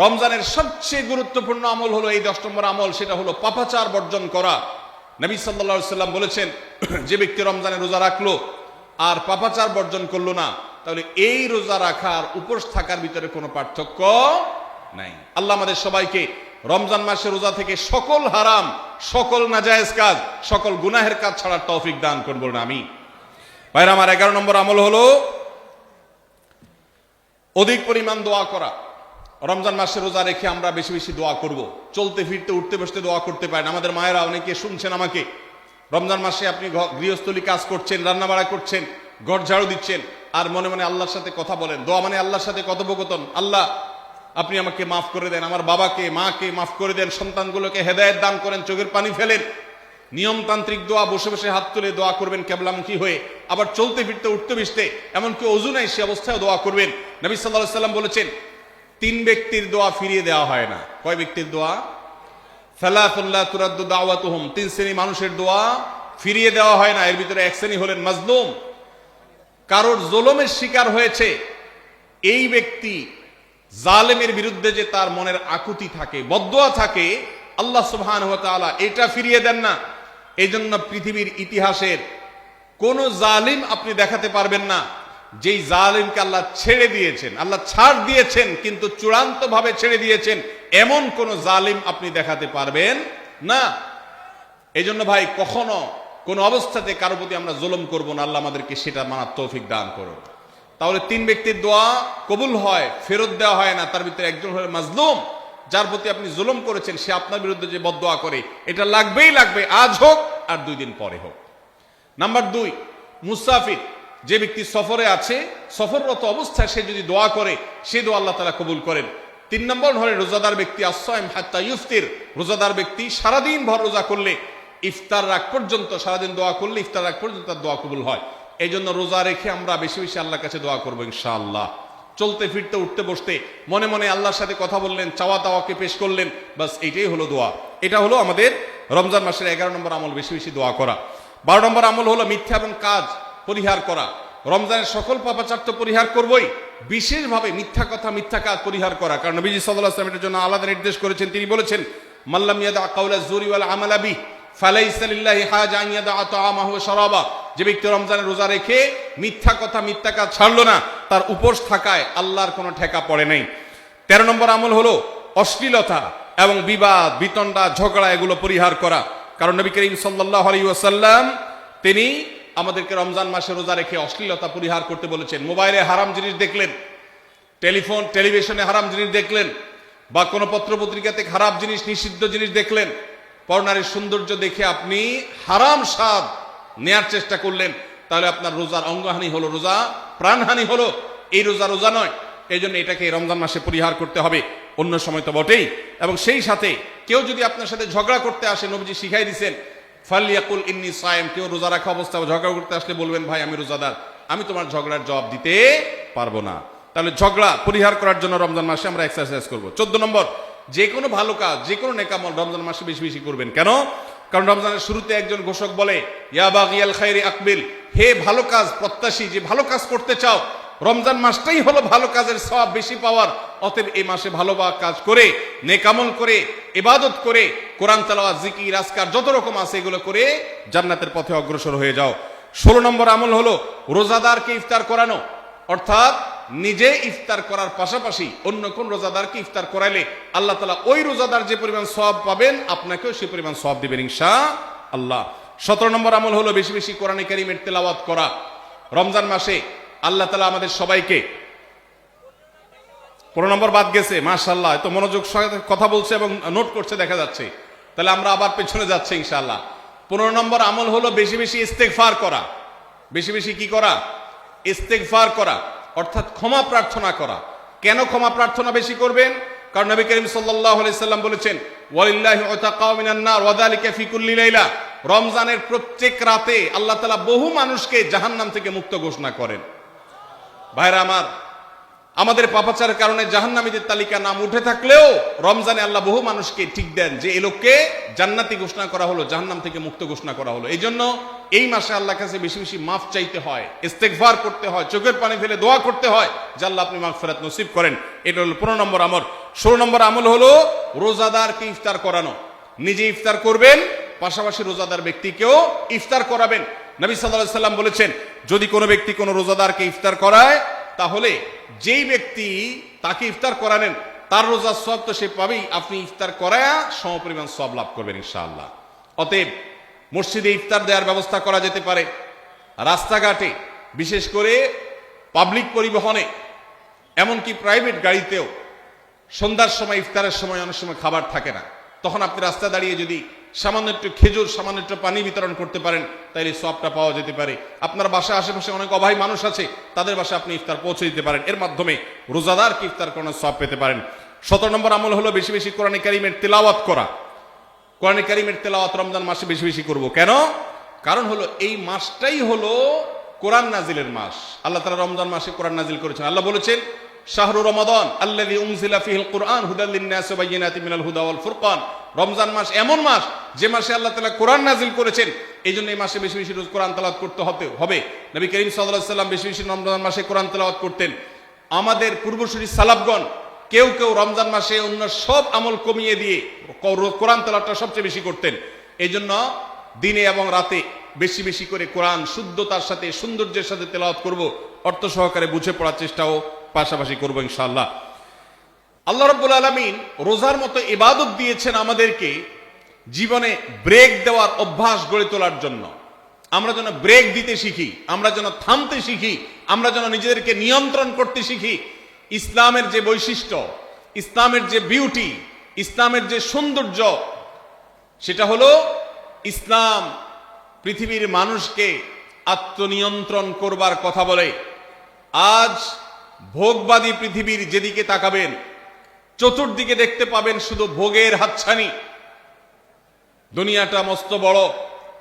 রমজানের সবচেয়ে গুরুত্বপূর্ণ আমল হলো এই 10 নম্বর আমল, সেটা হলো পাপাচার বর্জন করা। নবী সাল্লাল্লাহু আলাইহি সাল্লাম বলেছেন, যে ব্যক্তি রমজানে রোজা রাখলো আর পাপাচার বর্জন করলো না, তাহলে এই রোজা রাখার উপোস থাকার ভিতরে কোনো পার্থক্য নাই। আল্লাহ আমাদের সবাইকে রমজান মাসে রোজা থেকে সকল হারাম, সকল নাজায়েজ কাজ, সকল গুনাহের কাজ ছাড়ার তৌফিক দান করুন, বলুন আমিন। ভাইরা আমার, 11 নম্বর আমল হলো অধিক পরিমাণ দোয়া করা। রমজান মাসে রোজা রেখে আমরা বেশি বেশি দোয়া করব। চলতে ফিরতে উঠতে বসতে দোয়া করতে পারেন। আমাদের মায়েরা অনেকে শুনছেন আমাকে, রমজান মাসে আপনি গৃহস্থলী কাজ করছেন, রান্না বাড়া করছেন, ঘর ঝাড়ু দিচ্ছেন, আর মনে মনে আল্লাহর সাথে কথা বলেন। দোয়া মানে আল্লাহর সাথে কথোপকথন। আল্লাহ, আপনি আমাকে মাফ করে দেন, আমার বাবাকে মাকে মাফ করে দেন, সন্তানগুলোকে হেদায়েত দান করেন, চোখের পানি ফেলেন। নিয়মতান্ত্রিক দোয়া, বসে বসে হাত তুলে দোয়া করবেন কেবলামুখী হয়ে। আবার চলতে ফিরতে উঠতে বসতে, এমনকি ওযু নাই সে অবস্থায় দোয়া করবেন। নবী সাল্লাল্লাহু আলাইহি সাল্লাম বলেছেন, 3 ব্যক্তির দোয়া ফিরিয়ে দেওয়া হয় না। কয় ব্যক্তির দোয়া? সালাতুন লা তুরাদ্দু দাওয়াতুহুম, 3 শ্রেণী মানুষের দোয়া ফিরিয়ে দেওয়া হয় না। এর ভিতরে এক শ্রেণী হলেন মাজলুম, কারোর জুলুমের শিকার হয়েছে। এই ব্যক্তি জালেমের বিরুদ্ধে যে তার মনের আকুতি থাকে, বদদোয়া থাকে, আল্লাহ সুবহানাহু ওয়া তাআলা এটা ফিরিয়ে দেন না। এই জন্য পৃথিবীর ইতিহাসের কোন জালিম আপনি দেখাতে পারবেন না যেই জালিমকে আল্লাহ ছেড়ে দিয়েছেন, আল্লাহ ছাড় দিয়েছেন কিন্তু চূড়ান্ত ভাবে ছেড়ে দিয়েছেন, এমন কোন জালিম আপনি দেখাতে পারবেন না। এই জন্য ভাই, কখনো কোন অবস্থাতে কারো প্রতি আমরা জুলুম করব না। আল্লাহ আমাদেরকে সেটা মানার তৌফিক দান করুন। তাহলে 3 ব্যক্তির দোয়া কবুল হয়, ফেরত দেওয়া হয় না। তার ভিতরে একজন হলো মাজলুম, যার প্রতি আপনি জুলুম করেছেন, সে আপনার বিরুদ্ধে যে বদদোয়া করে, এটা লাগবেই লাগবে, আজ হোক আর 2 দিন পরে হোক। নাম্বার 2, মুসাফির, যে ব্যক্তি সফরে আছে, সফররত অবস্থায় সে যদি দোয়া করে, সে দোয়া আল্লাহ তাআলা কবুল করেন। 3 নম্বর হলো রোজাদার ব্যক্তি, আস-সাইম হাত্তা ইফতির, রোজাদার ব্যক্তি সারাদিন ভর রোজা করলে ইফতার রাগ পর্যন্ত, সারাদিন দোয়া করলে ইফতার রাগ পর্যন্ত তার দোয়া কবুল হয়। এই জন্য রোজা রেখে আমরা বেশি বেশি আল্লাহর কাছে দোয়া করবো ইনশাআল্লাহ। চলতে ফিরতে উঠতে বসতে মনে মনে আল্লাহর সাথে কথা বললেন, চাওয়া দাওয়াকে পেশ করলেন, বাস এটাই হলো দোয়া। এটা হলো আমাদের রমজান মাসের 11 নম্বর আমল, বেশি বেশি দোয়া করা। 12 নম্বর আমল হলো মিথ্যা এবং কাজ পরিহার করা। রমজানের সকল পাপাচার তো পরিহার করবই, বিশেষভাবে মিথ্যা কথা, মিথ্যা কাজ পরিহার করা। কারণ নবীজি সাল্লাল্লাহু আলাইহি ওয়াসাল্লাম এর জন্য আলাদা নির্দেশ করেছেন। তিনি বলেছেন, মাল্লাম ইয়াদা কাওলা যুরি ওয়াল আমালা বিহি ফালাইসা লিল্লাহি হাজা আন ইয়াদা তাআমাহু ওয়া শারাবা। যে ব্যক্তি রমজানে রোজা রেখে মিথ্যা কথা, মিথ্যা কাজ ছাড়লো না, তার উপোস থাকায় আল্লাহর কোনো ঠেকা পড়ে নাই। 13 নম্বর আমল হলো অশ্লীলতা এবং বিবাদ, বিতণ্ডা, ঝগড়া, এগুলো পরিহার করা। কারণ নবী করিম সাল্লাল্লাহু আলাইহি ওয়াসাল্লাম তিনি আমাদেরকে রমজান মাসে রোজা রেখে অশ্লীলতা পরিহার করতে বলেছেন। মোবাইলে হারাম জিনিস দেখলেন, টেলিভিশনে হারাম জিনিস দেখলেন, বা কোনো পত্রপত্রিকাতে খারাপ জিনিস, নিষিদ্ধ জিনিস দেখলেন, পরনারীর সৌন্দর্য দেখে আপনি হারাম স্বাদ নেয়ার চেষ্টা করলেন, তাহলে আপনার রোজার অঙ্গহানি হলো, রোজা প্রাণহানি হলো। এই রোজা রোজা নয়। এই জন্য এটাকে রমজান মাসে পরিহার করতে হবে, অন্য সময় তো বটেই। এবং সেই সাথে কেউ যদি আপনার সাথে ঝগড়া করতে আসে, নবীজি শিখাই দিয়েছেন, ফালিয়াকুল ইন্নী সায়েম, কেউ রোজা রাখা অবস্থায় ঝগড়া করতে আসলে বলবেন, ভাই আমি রোজাদার, আমি তোমার ঝগড়ার জবাব দিতে পারবো না। তাহলে ঝগড়া পরিহার করার জন্য রমজান মাসে আমরা এক্সারসাইজ করব। 14 নম্বর, যে কোনো ভালো কাজ, যে কোনো নেকামল রমজান মাসে বেশি বেশি করবেন। কেন? কারণ রমজানের শুরুতে একজন ঘোষক বলে, ইয়া বাগিয়াল খায়রি আকবিল, হে ভালো কাজ প্রত্যাশী, যে ভালো কাজ করতে চাও, রমজান মাসটাই হলো ভালো কাজের সওয়াব বেশি পাওয়ার। অতএব এই মাসে ভালো কাজ করে, নেকামল করে, ইবাদত করে, কোরআন তেলাওয়াত, জিকির, আজকার যত রকম আছে এগুলো করে জান্নাতের পথে অগ্রসর হয়ে যাও। 16 নম্বর আমল হলো রোজাদারকে ইফতার করানো। অর্থাৎ নিজে ইফতার করার পাশাপাশি অন্য কোন রোজাদারকে ইফতার করাইলে আল্লাহ তাআলা ওই রোজাদার যে পরিমাণ সওয়াব পাবেন, আপনাকেও সেই পরিমাণ সওয়াব দিবেন ইনশাআল্লাহ। 17 নম্বর আমল হলো বেশি বেশি কোরআন কারীমের তেলাওয়াত করা। রমজান মাসে আল্লাহ তাআলা আমাদের সবাইকে, 15 নম্বর বাদ গেছে, মাশাআল্লাহ, এত মনোযোগ সহকারে কথা বলছে এবং নোট করছে দেখা যাচ্ছে। তাহলে আমরা আবার পেছনে যাচ্ছি ইনশাআল্লাহ। 15 নম্বর আমল হলো বেশি বেশি ইস্তেগফার করা। বেশি বেশি কি করা? ইস্তেগফার করা, অর্থাৎ ক্ষমা প্রার্থনা করা। কেন ক্ষমা প্রার্থনা বেশি করবেন? কারণ নবী করিম সাল্লাল্লাহু আলাইহি সাল্লাম বলেছেন, ওয়ালিল্লাহি উতাকাউ মিনান নার ওয়া যালিকা ফি কুল্লি লাইলা। রমজানের প্রত্যেক রাতে আল্লাহ তাআলা বহু মানুষকে জাহান্নাম থেকে মুক্ত ঘোষণা করেন। ভাইরা আমার, আমাদের পাপাচারের কারণে জাহান্নামীদের তালিকা নাম উঠে থাকলেও রমজানে আল্লাহ বহু মানুষকে ঠিক দেন যে এই লোককে জান্নাতি ঘোষণা করা হলো, জাহান্নাম থেকে মুক্ত ঘোষণা করা হলো। এই জন্য এই মাসে আল্লাহর কাছে বেশি বেশি মাফ চাইতে হয়, ইস্তেগফার করতে হয়, চোখের পানি ফেলে দোয়া করতে হয় যে আল্লাহ আপনি মাগফিরাত নসিব করেন। এটা হলো 15 নম্বর আমল। 16 নম্বর আমল হলো রোজাদারকে ইফতার করানো। নিজে ইফতার করবেন, পাশাপাশি রোজাদার ব্যক্তিকেও ইফতার করাবেন। নবী সাল্লাল্লাহু আলাইহি সাল্লাম বলেছেন, যদি কোনো ব্যক্তি কোনো রোজাদারকে ইফতার করায়, তাহলে যেই ব্যক্তি তাকে ইফতার করালেন তার রোজার সওয়াব তো সে পাবেই, আপনি ইফতার করায়া সমপরিমাণ সওয়াব লাভ করবেন ইনশাআল্লাহ। অতএব মসজিদে ইফতার দেওয়ার ব্যবস্থা করা যেতে পারে, রাস্তাঘাটে, বিশেষ করে পাবলিক পরিবহনে, এমনকি প্রাইভেট গাড়িতেও সন্ধ্যার সময়, ইফতারের সময় অনেক সময় খাবার থাকে না, তখন আপনি রাস্তা দাঁড়িয়ে যদি সামান্য একটু খেজুর, সামান্য একটু পানি বিতরণ করতে পারেন, তাইলে সওয়াবটা পাওয়া যেতে পারে। আপনার বাসায় আশেপাশে অনেক অভাবী মানুষ আছে, তাদের বাসায় আপনি ইফতার পৌঁছে দিতে পারেন, এর মাধ্যমে রোজাদারকে ইফতার করানোর সওয়াব পেতে পারেন। 17 নম্বর আমল হলো বেশি বেশি কোরআনে কারীমের তেলাওয়াত করা। কোরআনে কারীমের তেলাওয়াত রমজান মাসে বেশি বেশি করব। কেন? কারণ হলো এই মাসটাই হলো কোরআন নাজিলের মাস। আল্লাহ তাআলা রমজান মাসে কোরআন নাজিল করেছেন। আল্লাহ বলেছেন, শাহরু রমাদান আল্লাযী উনজিলা ফীহিল কুরআন হুদাল লিন-নাসি ওয়া বায়িনাতিন মিনাল হুদা ওয়াল ফুরকান। রমজান মাস এমন মাস যে মাসে আল্লাহ তাআলা কোরআন নাজিল করেছেন, এই জন্য এই মাসে বেশি বেশি রোজ কোরআন তেলাওয়াত করতে হবে। নবী করিম সাল্লাল্লাহু আলাইহি সাল্লাম বেশি বেশি রমজান মাসে কোরআন তেলাওয়াত করতেন। আমাদের পূর্বসূরি সালাফগণ কেউ কেউ রমজান মাসে অন্য সব আমল কমিয়ে দিয়ে কোরআন তেলাওয়াতটা সবচেয়ে বেশি করতেন। এই জন্য দিনে এবং রাতে বেশি বেশি করে কোরআন শুদ্ধতার সাথে, সৌন্দর্যের সাথে তেলাওয়াত করব, অর্থ সহকারে বুঝে পড়ার চেষ্টাও পাশাপাশি করবো ইনশাআল্লাহ। আল্লাহ রাব্বুল আলামিন রোজার মতো ইবাদত দিয়েছেন আমাদেরকে জীবনে ব্রেক দেওয়ার অভ্যাস গড়ে তোলার জন্য। আমরা যেন ব্রেক দিতে শিখি, আমরা যেন থামতে শিখি, আমরা যেন নিজেদেরকে নিয়ন্ত্রণ করতে শিখি। ইসলামের যে বৈশিষ্ট্য, ইসলামের যে বিউটি, ইসলামের যে সৌন্দর্য, সেটা হলো ইসলাম পৃথিবীর মানুষকে আত্মনিয়ন্ত্রণ করবার কথা বলে। আজ ভোগবাদী পৃথিবীর যেদিকে তাকাবেন, চতুর্দিকে দেখতে পাবেন শুধু ভোগের হাতছানি। দুনিয়াটা মস্ত বড়,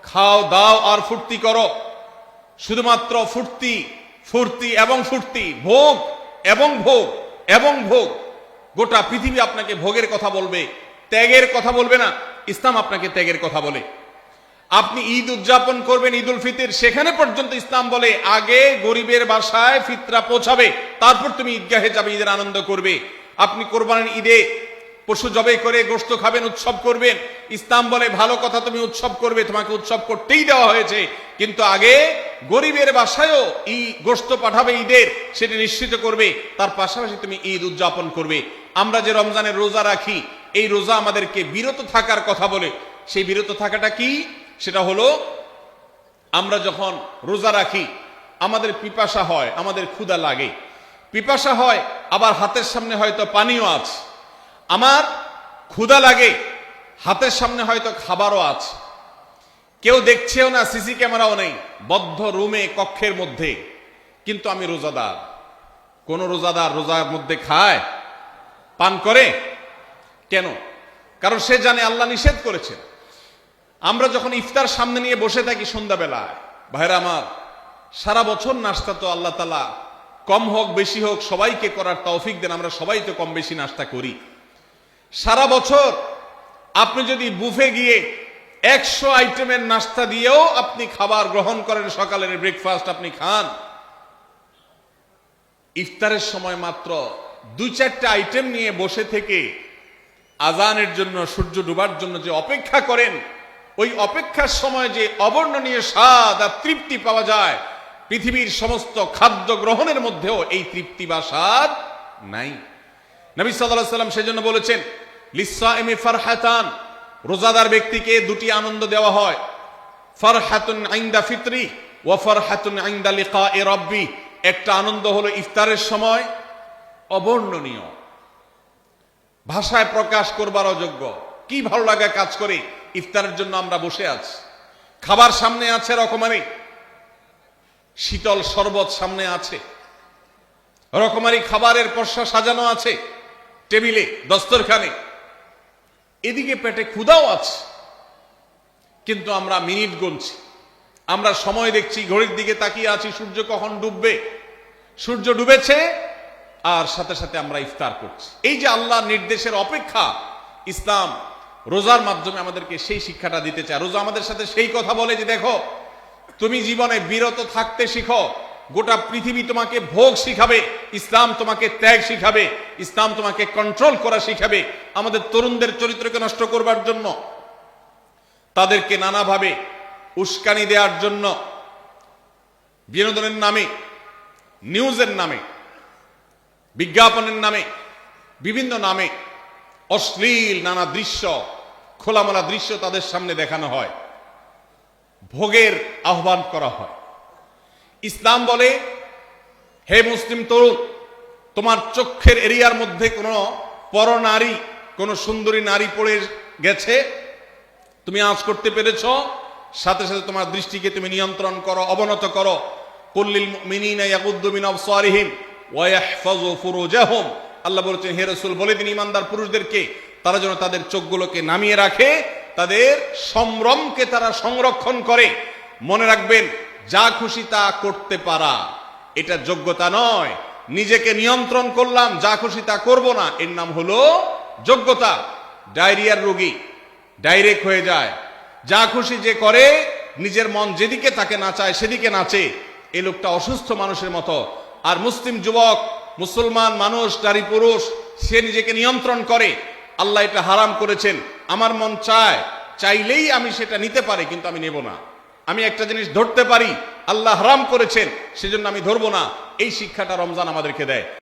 খাও দাও আর ফুর্তি করো, শুধুমাত্র ফুর্তি, ফুর্তি এবং ফুর্তি, ভোগ এবং ভোগ এবং ভোগ। গোটা পৃথিবী আপনাকে ভোগের কথা বলবে, ত্যাগের কথা বলবে না। ইসলাম আপনাকে ত্যাগের কথা বলে। আপনি ঈদ উদযাপন করবেন, ঈদ উল ফিতর, সেখানে পর্যন্ত ইসলাম বলে আগে গরিবের বাসায় ফিতরা পৌঁছাবে, তারপর তুমি ঈদগাহে যাবে, ঈদের আনন্দ করবে। আপনি কোরবানির ঈদে পশু জবাই করে গোশত খাবেন, উৎসব করবেন, ইসলাম বলে ভালো কথা, তুমি উৎসব করবে, তোমাকে উৎসব করতেই দেওয়া হয়েছে, কিন্তু আগে গরিবের বাসায়ও গোশত পাঠাবে ঈদের, সেটা নিশ্চিত করবে, তার পাশাপাশি তুমি ঈদ উদযাপন করবে। আমরা যে রমজানের রোজা রাখি, এই রোজা আমাদেরকে বিরত থাকার কথা বলে। সেই বিরত থাকাটা কি? সেটা হলো আমরা যখন রোজা রাখি আমাদের পিপাসা হয়, আমাদের ক্ষুধা লাগে, পিপাসা হয়, আবার হাতের সামনে হয়তো পানিও আছে। আমার ক্ষুধা লাগে, হাতের সামনে হয়তো খাবারও আছে, কেউ দেখছেও না, সিসি ক্যামেরাও নেই, বদ্ধ রুমে কক্ষের মধ্যে, কিন্তু আমি রোজাদার। কোন রোজাদার রোজার মধ্যে খায়, পান করে? কেন? কারণ সে জানে আল্লাহ নিষেধ করেছেন। আমরা যখন ইফতার সামনে নিয়ে বসে থাকি সন্ধ্যাবেলায়, ভাইরা আমার, সারা বছর নাস্তা তো আল্লাহ তাআলা কম হোক বেশি হোক সবাইকে করার তৌফিক দেন, আমরা সবাই তো কম বেশি নাস্তা করি। সারা বছর আপনি যদি বুফে গিয়ে 100 আইটেমের নাস্তা দিয়েও আপনি খাবার গ্রহণ করেন, সকালের ব্রেকফাস্ট আপনি খান, ইফতারের সময় মাত্র 2-4টা আইটেম নিয়ে বসে থেকে আজানের জন্য, সূর্য ডুবার জন্য যে অপেক্ষা করেন, ওই অপেক্ষার সময় যে অবর্ণনীয় স্বাদ আর তৃপ্তি পাওয়া যায়, পৃথিবীর সমস্ত খাদ্য গ্রহণের মধ্যেও এই তৃপ্তি বা স্বাদ নাই। নবী সাল্লাল্লাহু আলাইহি ওয়াসাল্লাম সেজন্য বলেছেন, লিসসাইমি ফারহাতান, রোজাদার ব্যক্তিকে দুটি আনন্দ দেওয়া হয়, ফারহাতুন ইনদা ফিতরি ওয়া ফারহাতুন ইনদা লিকাই রাব্বি। একটা আনন্দ হলো ইফতারের সময়, অবর্ণনীয়, ভাষায় প্রকাশ করবার অযোগ্য। কি ভালো লাগা কাজ করে, ইফতারের জন্য আমরা বসে আছি, খাবার সামনে আছে, রকমারি শীতল শরবত সামনে আছে, রকমারি খাবারের পসরা সাজানো আছে টেবিলে, দস্তরখানে, এদিকে পেটে ক্ষুধাও আছে, কিন্তু আমরা মিনিট গুনছি, আমরা সময় দেখছি, ঘড়ির দিকে তাকিয়ে আছি, সূর্য কখন ডুববে। সূর্য ডুবেছে, আর সাথে সাথে আমরা ইফতার করছি। এই যে আল্লাহর নির্দেশের অপেক্ষা, ইসলাম রোজার মাধ্যমে আমাদেরকে সেই শিক্ষাটা দিতে চায়। রোজা আমাদের সাথে সেই কথা বলে যে দেখো, তুমি জীবনে বিরত থাকতে শিখো, গোটা পৃথিবী তোমাকে ভোগ শিখাবে, ইসলাম তোমাকে ত্যাগ শিখাবে, ইসলাম তোমাকে কন্ট্রোল করা শিখাবে। আমাদের তরুণদের চরিত্রকে নষ্ট করবার জন্য, তাদেরকে নানাভাবে উস্কানি দেওয়ার জন্য, বিনোদনের নামে, নিউজের নামে, বিজ্ঞাপনের নামে, বিভিন্ন নামে অশ্লীল নানা দৃশ্য, খোলামেলা দৃশ্য তাদের সামনে দেখানো হয়, ভোগের আহ্বান করা হয়। ইসলাম বলে, হে মুসলিম তরুণ, তোমার চোখের এরিয়ার মধ্যে কোনো পরনারী, কোন সুন্দরী নারী পড়ে গেছে, তুমি আঁচ করতে পেরেছ, সাথে সাথে তোমার দৃষ্টিকে তুমি নিয়ন্ত্রণ করো, অবনত করো। কুল্লিল মুমিনিনা ইয়াগুদ্দু মিন আবসারিহিম ওয়া ইয়াহফাযু ফুরুজাহুম। আল্লাহ বলেছেন, হে রাসূল বলে দিন ইমানদার পুরুষদেরকে, তারা যেন তাদের চোখগুলোকে নামিয়ে রাখে, তাদের সম্ভ্রমকে তারা সংরক্ষণ করে। মনে রাখবেন, যা খুশি তা করতে পারা এটা যোগ্যতা নয়। নিজেকে নিয়ন্ত্রণ করলাম, যা খুশি তা করব না, এর নাম হলো যোগ্যতা। ডায়রিয়ার রোগী ডাইরেক্ট হয়ে যায়, যা খুশি যে করে, নিজের মন যেদিকে তাকে নাচায় সেদিকে নাচে, এই লোকটা অসুস্থ মানুষের মতো। আর মুসলিম যুবক, মুসলমান মানুষ, নারী পুরুষ, সে নিজেকে নিয়ন্ত্রণ করে। আল্লাহ এটা হারাম করেছেন, আমার মন চায়, চাইলেই আমি সেটা নিতে পারি, কিন্তু আমি নেব না। আমি একটা জিনিস ধরতে পারি, আল্লাহ হারাম করেছেন, সেজন্য আমি ধরবো না। এই শিক্ষাটা রমজান আমাদেরকে দেয়।